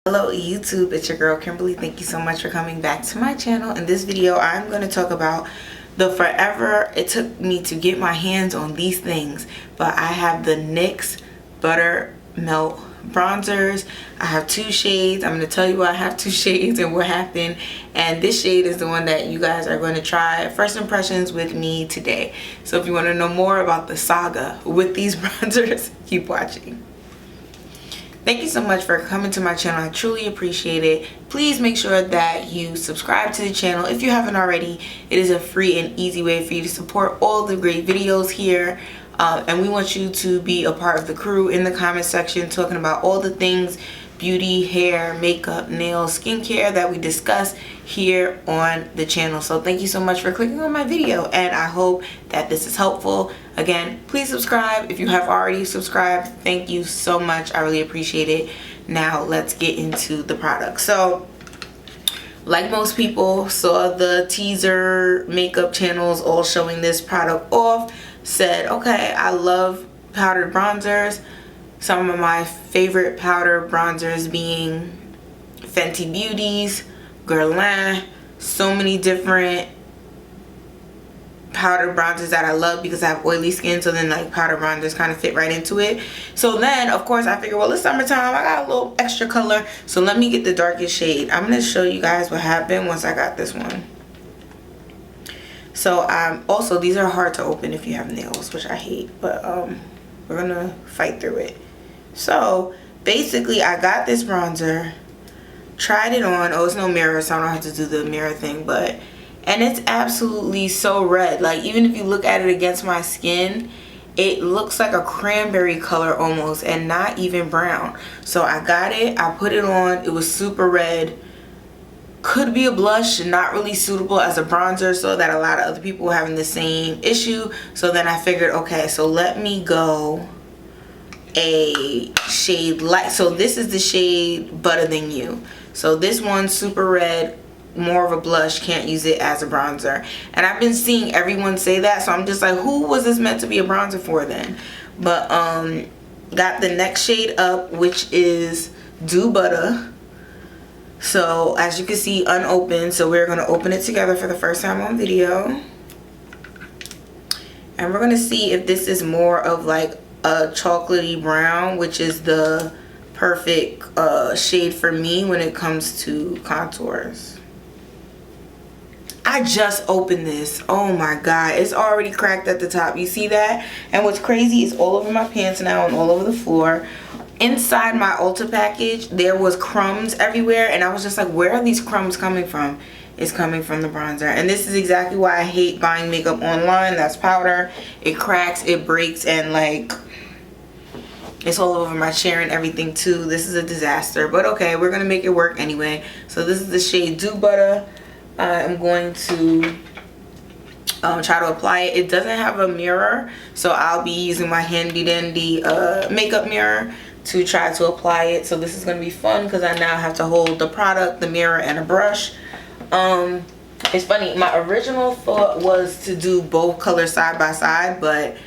Hello YouTube, it's your girl Kimberly. Thank you so much for coming back to my channel. In this video I'm going to talk about the forever it took me to get my hands on these things, but I have the NYX Buttermelt bronzers. I have two shades. I'm going to tell you why I have two shades and what happened, and this shade is the one that you guys are going to try first impressions with me today. So if you want to know more about the saga with these bronzers, keep watching. Thank you so much for coming to my channel. I truly appreciate it. Please make sure that you subscribe to the channel if you haven't already. It is a free and easy way for you to support all the great videos here. And we want you to be a part of the crew in the comment section, talking about all the things beauty, hair, makeup, nails, skincare that we discuss here on the channel. So thank you so much for clicking on my video, and I hope that this is helpful. Again, please subscribe if you have already subscribed. Thank you so much. I really appreciate it. Now let's get into the product. So like most people saw the teaser makeup channels all showing this product off, said okay, I love powdered bronzers. Some of my favorite powder bronzers being Fenty Beauty's, Guerlain, so many different powder bronzers that I love because I have oily skin, so then like powder bronzers kind of fit right into it. So then of course I figured, well, it's summertime, I got a little extra color, so let me get the darkest shade. I'm going to show you guys what happened once I got this one. So also these are hard to open if you have nails, which I hate, but we're gonna fight through it. So basically I got this bronzer, tried it on. Oh, it's no mirror, so I don't have to do the mirror thing, and it's absolutely so red. Like, even if you look at it against my skin, it looks like a cranberry color almost, and not even brown. So I got it, I put it on, it was super red. Could be a blush, not really suitable as a bronzer, so that a lot of other people were having the same issue. So then I figured, okay, so let me go a shade light. So this is the shade Butter Than You. So this one's super red, more of a blush, can't use it as a bronzer. And I've been seeing everyone say that, so I'm just like, who was this meant to be a bronzer for then? But got the next shade up, which is Do Butta. So as you can see, unopened, so we're going to open it together for the first time on video, and we're going to see if this is more of like a chocolatey brown, which is the perfect shade for me when it comes to contours. I just opened this. Oh my god, it's already cracked at the top. You see that? And what's crazy is all over my pants now and all over the floor. Inside my Ulta package there was crumbs everywhere, and I was just like, where are these crumbs coming from? It's coming from the bronzer. And this is exactly why I hate buying makeup online that's powder. It cracks, it breaks, and like it's all over my chair and everything too. This is a disaster, but okay, we're gonna make it work anyway. So this is the shade Do Butta. I'm going to try to apply it. It doesn't have a mirror, so I'll be using my handy dandy makeup mirror to try to apply it. So this is going to be fun because I now have to hold the product, the mirror, and a brush. It's funny, my original thought was to do both colors side by side, but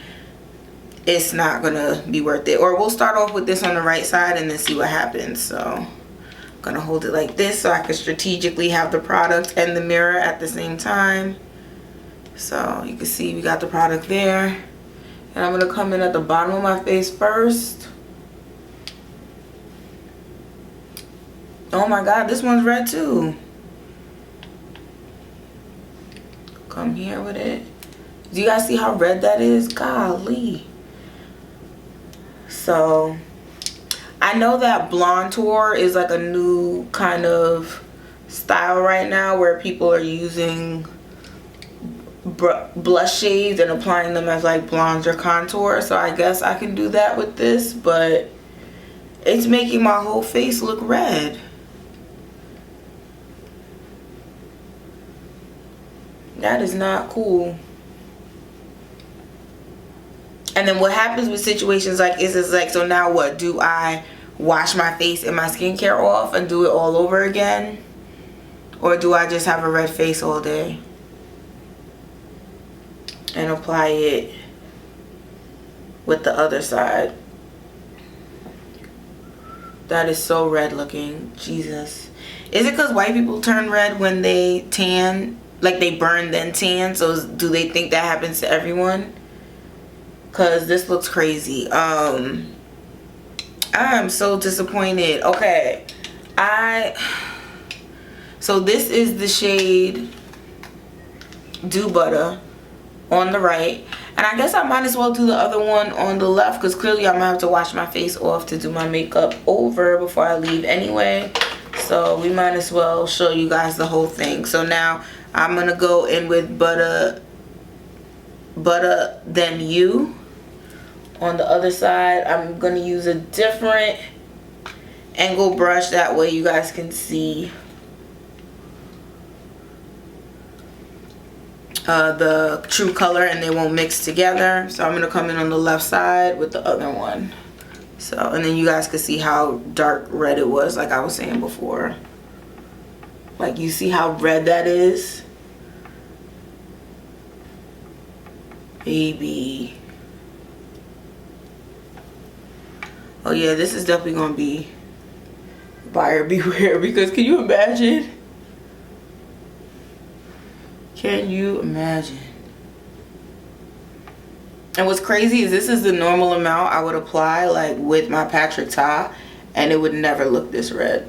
it's not gonna be worth it. Or we'll start off with this on the right side and then see what happens. So I'm gonna hold it like this so I can strategically have the product and the mirror at the same time. So you can see we got the product there, and I'm gonna come in at the bottom of my face first. Oh my god, this one's red too. Come here with it. Do you guys see how red that is? Golly. So I know that blonde tour is like a new kind of style right now, where people are using blush shades and applying them as like blondes or contour. So I guess I can do that with this, but it's making my whole face look red. That is not cool. And then what happens with situations like this is like, so now what? Do I wash my face and my skincare off and do it all over again? Or do I just have a red face all day and apply it with the other side? That is so red looking. Jesus. Is it because white people turn red when they tan? Like they burn then tan? So do they think that happens to everyone? Because this looks crazy. I am so disappointed. Okay. So this is the shade Do Butta on the right. And I guess I might as well do the other one on the left, because clearly I'm gonna have to wash my face off to do my makeup over before I leave anyway. So we might as well show you guys the whole thing. So now I'm gonna go in with Butta Then You. On the other side, I'm gonna use a different angle brush, that way you guys can see the true color and they won't mix together. So I'm gonna come in on the left side with the other one. So, and then you guys can see how dark red it was, like I was saying before. Like, you see how red that is? Baby. Oh yeah, this is definitely gonna be buyer beware, because can you imagine? Can you imagine? And what's crazy is this is the normal amount I would apply, like with my Patrick Ta, and it would never look this red.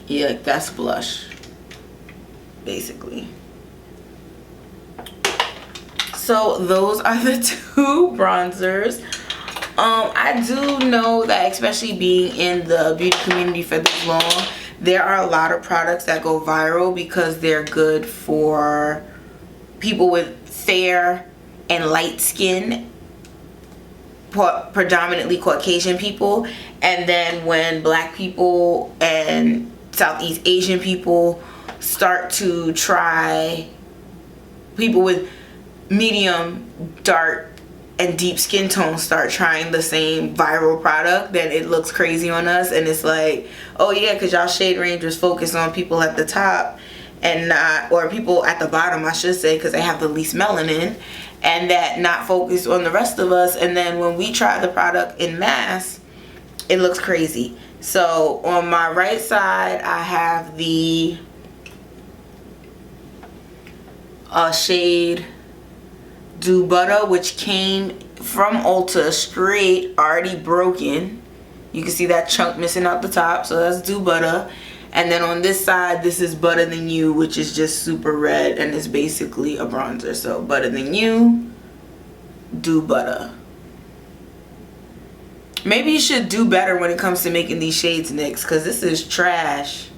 Yeah, like that's blush, basically. So those are the two bronzers. I do know that, especially being in the beauty community for this long, there are a lot of products that go viral because they're good for people with fair and light skin, predominantly Caucasian people. And then when black people and Southeast Asian people start to try, people with medium, dark, and deep skin tones start trying the same viral product, then it looks crazy on us. And it's like, oh yeah, because y'all shade range was focused on people at the top and not, or people at the bottom I should say, because they have the least melanin, and that not focused on the rest of us. And then when we try the product in mass, it looks crazy. So on my right side I have the shade Do Butta, which came from Ulta straight, already broken. You can see that chunk missing out the top, so that's Do Butta. And then on this side, this is Butta Then You, which is just super red and it's basically a bronzer. So Butta Then You, Do Butta. Maybe you should do better when it comes to making these shades, NYX, because this is trash.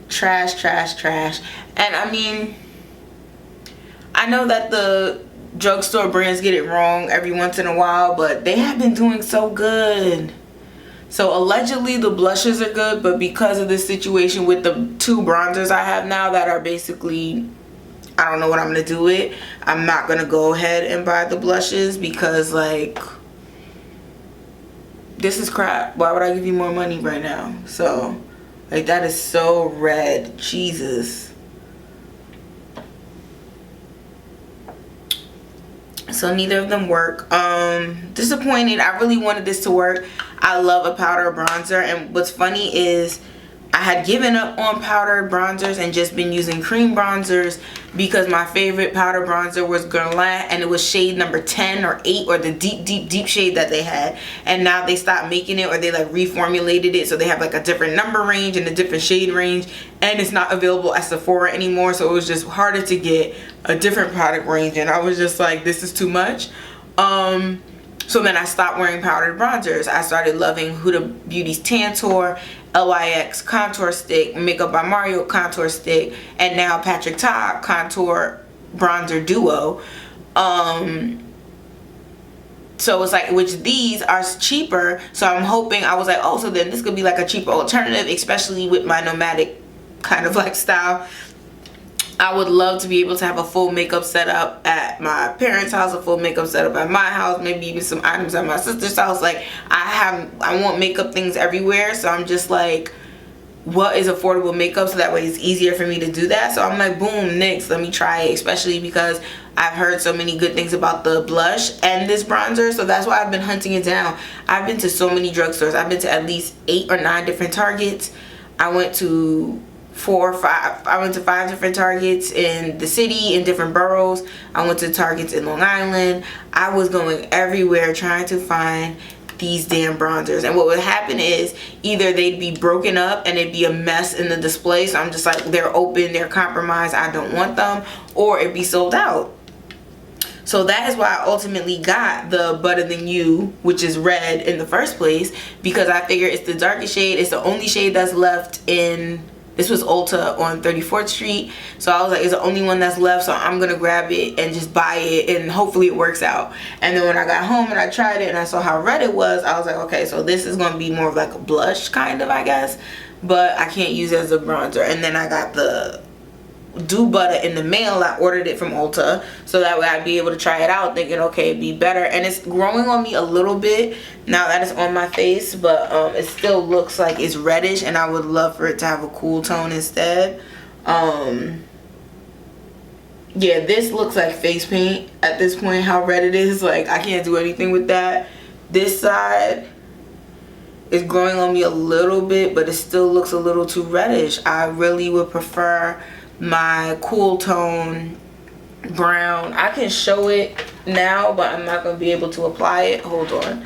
Trash, trash, trash. And I mean, I know that the drugstore brands get it wrong every once in a while, but they have been doing so good. So allegedly the blushes are good, but because of this situation with the two bronzers I have now that are basically, I don't know what I'm going to do with, I'm not going to go ahead and buy the blushes because, like, this is crap. Why would I give you more money right now? So, like, that is so red. Jesus. So neither of them work. Disappointed. I really wanted this to work. I love a powder bronzer, and what's funny is I had given up on powdered bronzers and just been using cream bronzers because my favorite powder bronzer was Guerlain, and it was shade number 10 or 8, or the deep shade that they had. And now they stopped making it, or they like reformulated it, so they have like a different number range and a different shade range, and it's not available at Sephora anymore. So it was just harder to get a different product range, and I was just like, this is too much. So then I stopped wearing powdered bronzers. I started loving Huda Beauty's Tantour, NYX Contour Stick, Makeup by Mario Contour Stick, and now Patrick Ta Contour Bronzer Duo. So it's like, which these are cheaper, so I'm hoping, I was like, oh, so then this could be like a cheaper alternative, especially with my nomadic kind of lifestyle. I would love to be able to have a full makeup setup at my parents' house, a full makeup setup at my house, maybe even some items at my sister's house. Like, I want makeup things everywhere, so I'm just like, what is affordable makeup, so that way it's easier for me to do that. So I'm like, boom, NYX, let me try it, especially because I've heard so many good things about the blush and this bronzer. So that's why I've been hunting it down. I've been to so many drugstores. I've been to at least 8 or 9 different Targets. I went to 4 or 5. I went to 5 different Targets in the city, in different boroughs. I went to Targets in Long Island. I was going everywhere trying to find these damn bronzers. And what would happen is either they'd be broken up and it'd be a mess in the display, so I'm just like, they're open, they're compromised, I don't want them, or it'd be sold out. So that is why I ultimately got the Butta Than You, which is red, in the first place, because I figure it's the darkest shade. It's the only shade that's left in, this was Ulta on 34th Street. So I was like, it's the only one that's left, so I'm gonna grab it and just buy it, and hopefully it works out. And then when I got home and I tried it and I saw how red it was, I was like, okay, so this is gonna be more of like a blush kind of, I guess, but I can't use it as a bronzer. And then I got the Butta in the mail. I ordered it from Ulta so that way I'd be able to try it out, thinking, okay, it'd be better. And it's growing on me a little bit now that it's on my face, but it still looks like it's reddish, and I would love for it to have a cool tone instead. Yeah, this looks like face paint at this point, how red it is. Like, I can't do anything with that. This side is growing on me a little bit, but it still looks a little too reddish. I really would prefer my cool tone brown. I can show it now, but I'm not going to be able to apply it. Hold on,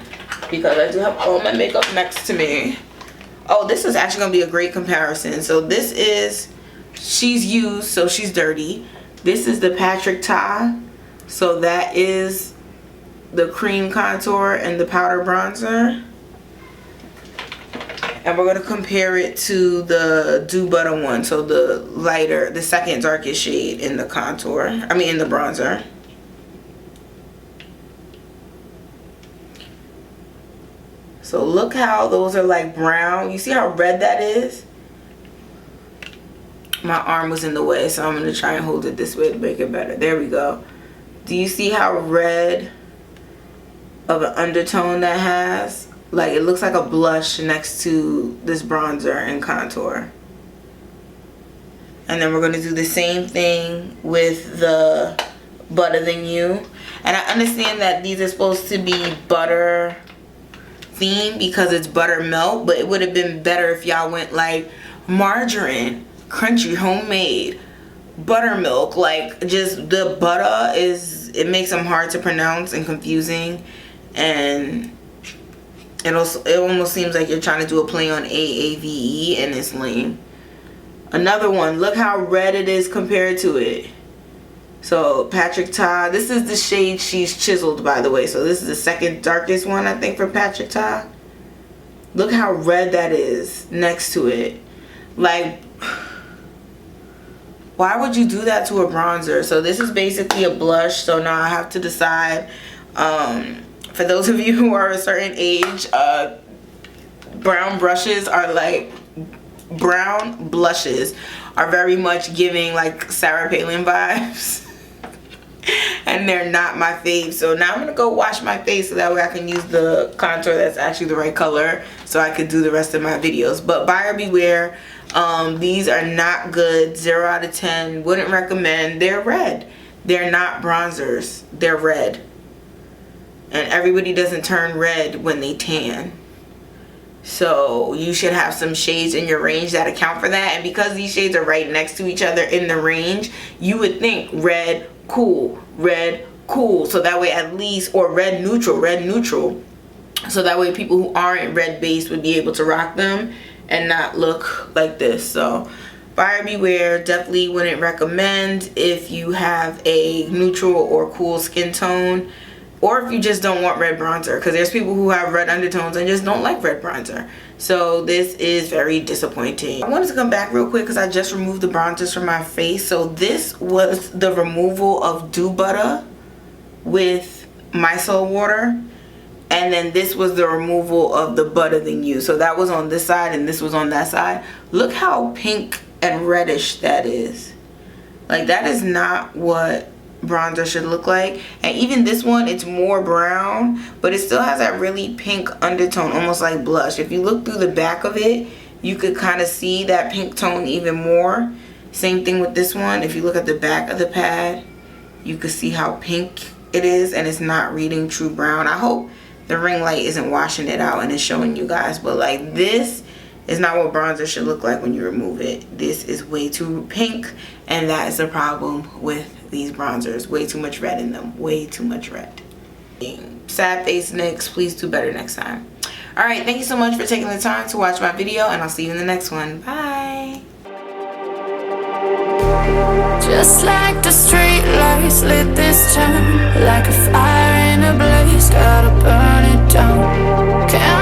because I do have all my makeup next to me. Oh, this is actually going to be a great comparison. So this is, she's used, so she's dirty. This is the Patrick Ta. So that is the cream contour and the powder bronzer. And we're going to compare it to the Butta one, so the lighter, the second darkest shade in the contour, in the bronzer. So look how those are like brown. You see how red that is? My arm was in the way, so I'm going to try and hold it this way to make it better. There we go. Do you see how red of an undertone that has? Like, it looks like a blush next to this bronzer and contour. And then we're going to do the same thing with the Butta Than You. And I understand that these are supposed to be butter themed because it's Buttermelt, but it would have been better if y'all went like margarine, crunchy, homemade, buttermilk. Like, just the Butta is, it makes them hard to pronounce and confusing, and it almost seems like you're trying to do a play on AAVE, and it's lame. Another one, look how red it is compared to it. So Patrick Ta, this is the shade she's chiseled, by the way. So this is the second darkest one, I think, for Patrick Ta. Look how red that is next to it. Like, why would you do that to a bronzer? So this is basically a blush. So now I have to decide, for those of you who are a certain age, brown blushes are very much giving like Sarah Palin vibes. And they're not my fave. So now I'm gonna go wash my face so that way I can use the contour that's actually the right color, so I could do the rest of my videos. But buyer beware, these are not good. 0 out of 10, wouldn't recommend. They're red, they're not bronzers, they're red. And everybody doesn't turn red when they tan. So you should have some shades in your range that account for that. And because these shades are right next to each other in the range, you would think red, cool, red, cool. So that way at least, or red neutral. So that way people who aren't red based would be able to rock them and not look like this. So buyer beware, definitely wouldn't recommend if you have a neutral or cool skin tone, or if you just don't want red bronzer, because there's people who have red undertones and just don't like red bronzer. So this is very disappointing. I wanted to come back real quick because I just removed the bronzers from my face. So this was the removal of Butta with micellar water, and then this was the removal of the Butta Than You. So that was on this side and this was on that side. Look how pink and reddish that is. Like, that is not what bronzer should look like. And even this one, it's more brown, but it still has that really pink undertone, almost like blush. If you look through the back of it, you could kind of see that pink tone even more. Same thing with this one. If you look at the back of the pad, you can see how pink it is, and it's not reading true brown. I hope the ring light isn't washing it out and it's showing you guys, but like, this is not what bronzer should look like when you remove it. This is way too pink, and that is the problem with these bronzers. Way too much red in them. Way too much red. Sad face NYX, please do better next time. Alright, thank you so much for taking the time to watch my video, and I'll see you in the next one. Bye. Just like the street lights lit this town, like a fire in a blaze, gotta burn it down. Can't